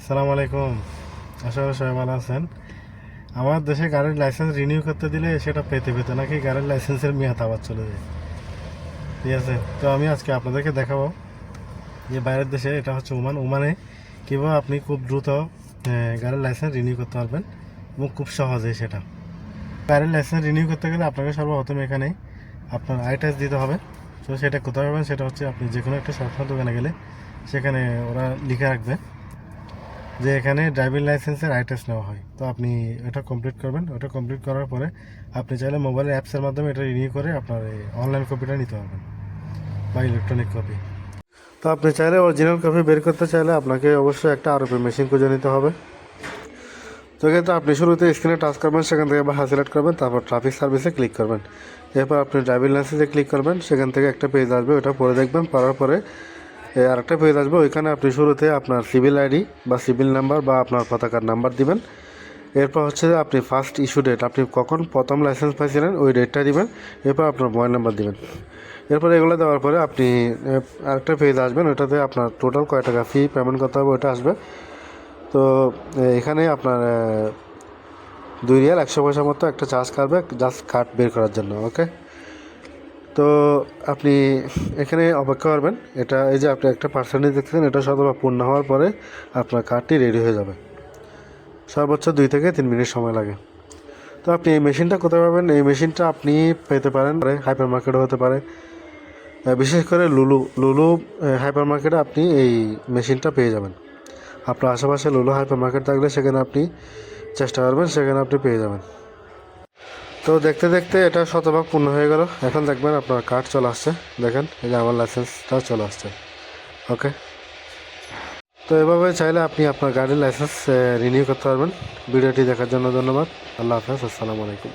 আসসালামু আলাইকুম। আশা করি সবাই ভালো আছেন। আমার দেশে গাড়ির লাইসেন্স রিনিউ করতে দিলে সেটা পেতে পেতে নাকি গাড়ির লাইসেন্সের মেয়াদ আবার চলে যায়। ঠিক আছে, তো আমি আজকে আপনাদেরকে দেখাবো যে বাইরের দেশে, এটা হচ্ছে ওমানে কীভাবে আপনি খুব দ্রুত গাড়ির লাইসেন্স রিনিউ করতে পারবেন এবং খুব সহজে সেটা। গাড়ির লাইসেন্স রিনিউ করতে গেলে আপনাকে সর্বপ্রথম এখানে আপনার আই টেস্ট দিতে হবে। তো সেটা কোথায় পাবেন, সেটা হচ্ছে আপনি যে কোনো একটা সরকারি দোকানে গেলে সেখানে ওরা লিখে রাখবে যে এখানে ড্রাইভিং লাইসেন্সের আই টেস্ট নেওয়া হয়। তো আপনি এটা কমপ্লিট করবেন। ওটা কমপ্লিট করার পরে আপনি চাইলে মোবাইলের অ্যাপসের মাধ্যমে এটা রিনিউ করে আপনার এই অনলাইন কপিটা নিতে পারবেন বা ইলেকট্রনিক কপি। তো আপনি চাইলে অরিজিনাল কপি বের করতে চাইলে আপনাকে অবশ্যই একটা আরওপি মেশিন খুঁজে নিতে হবে। তো কিন্তু আপনি শুরুতে স্ক্রিনে টাচ করবেন, সেখান থেকে বাহা সিলেক্ট করবেন, তারপর ট্রাফিক সার্ভিসে ক্লিক করবেন। এরপর আপনি ড্রাইভিং লাইসেন্সে ক্লিক করবেন, সেখান থেকে একটা পেজ আসবে, ওটা পড়ে দেখবেন। পড়ার পরে আরেকটা পেজ আসবে, ওইখানে আপনি শুরুতে আপনার সিভিল আইডি বা সিভিল নাম্বার বা আপনার পতাকার নাম্বার দিবেন। এরপর হচ্ছে আপনি ফার্স্ট ইস্যু ডেট, আপনি কখন প্রথম লাইসেন্স পাইছিলেন ওই ডেটটা দিবেন। এরপর আপনার মোবাইল নাম্বার দিবেন। এরপর এগুলো দেওয়ার পরে আপনি আরেকটা পেজ আসবেন, ওইটাতে আপনার টোটাল কয় টাকা ফি পেমেন্ট করতে হবে ওইটা আসবে। তো এখানে আপনার 2 রিয়াল 100 পয়সা মতো একটা চার্জ কাটবে জাস্ট কার্ড বের করার জন্য। ওকে, তো আপনি এখানে অপেক্ষা করবেন। এটা এই যে আপনি একটা পার্সেন্টেজ দেখছেন, এটা শতভাগ পূর্ণ হওয়ার পরে আপনার কার্ডটি রেডি হয়ে যাবে। সর্বোচ্চ 2 থেকে 3 মিনিট সময় লাগে। তো আপনি এই মেশিনটা কোথায় পাবেন? এই মেশিনটা আপনি পেতে পারেন হাইপার মার্কেটও হতে পারে, বিশেষ করে লুলু লুলু হাইপার মার্কেটে আপনি এই মেশিনটা পেয়ে যাবেন। আপনার আশেপাশে লুলু হাইপার মার্কেট থাকলে সেখানে আপনি চেষ্টা করবেন, সেখানে আপনি পেয়ে যাবেন। তো দেখতে দেখতে এটা শতভাগ পূর্ণ হয়ে গেল। এখন দেখবেন আপনার কার্ড চলে আসছে। দেখেন এই যে আমার লাইসেন্সটা চলে আসছে। ওকে, তো এভাবে চাইলে আপনি আপনার গাড়ির লাইসেন্স রিনিউ করতে পারবেন। ভিডিওটি দেখার জন্য ধন্যবাদ। আল্লাহ হাফেজ, আসসালামু আলাইকুম।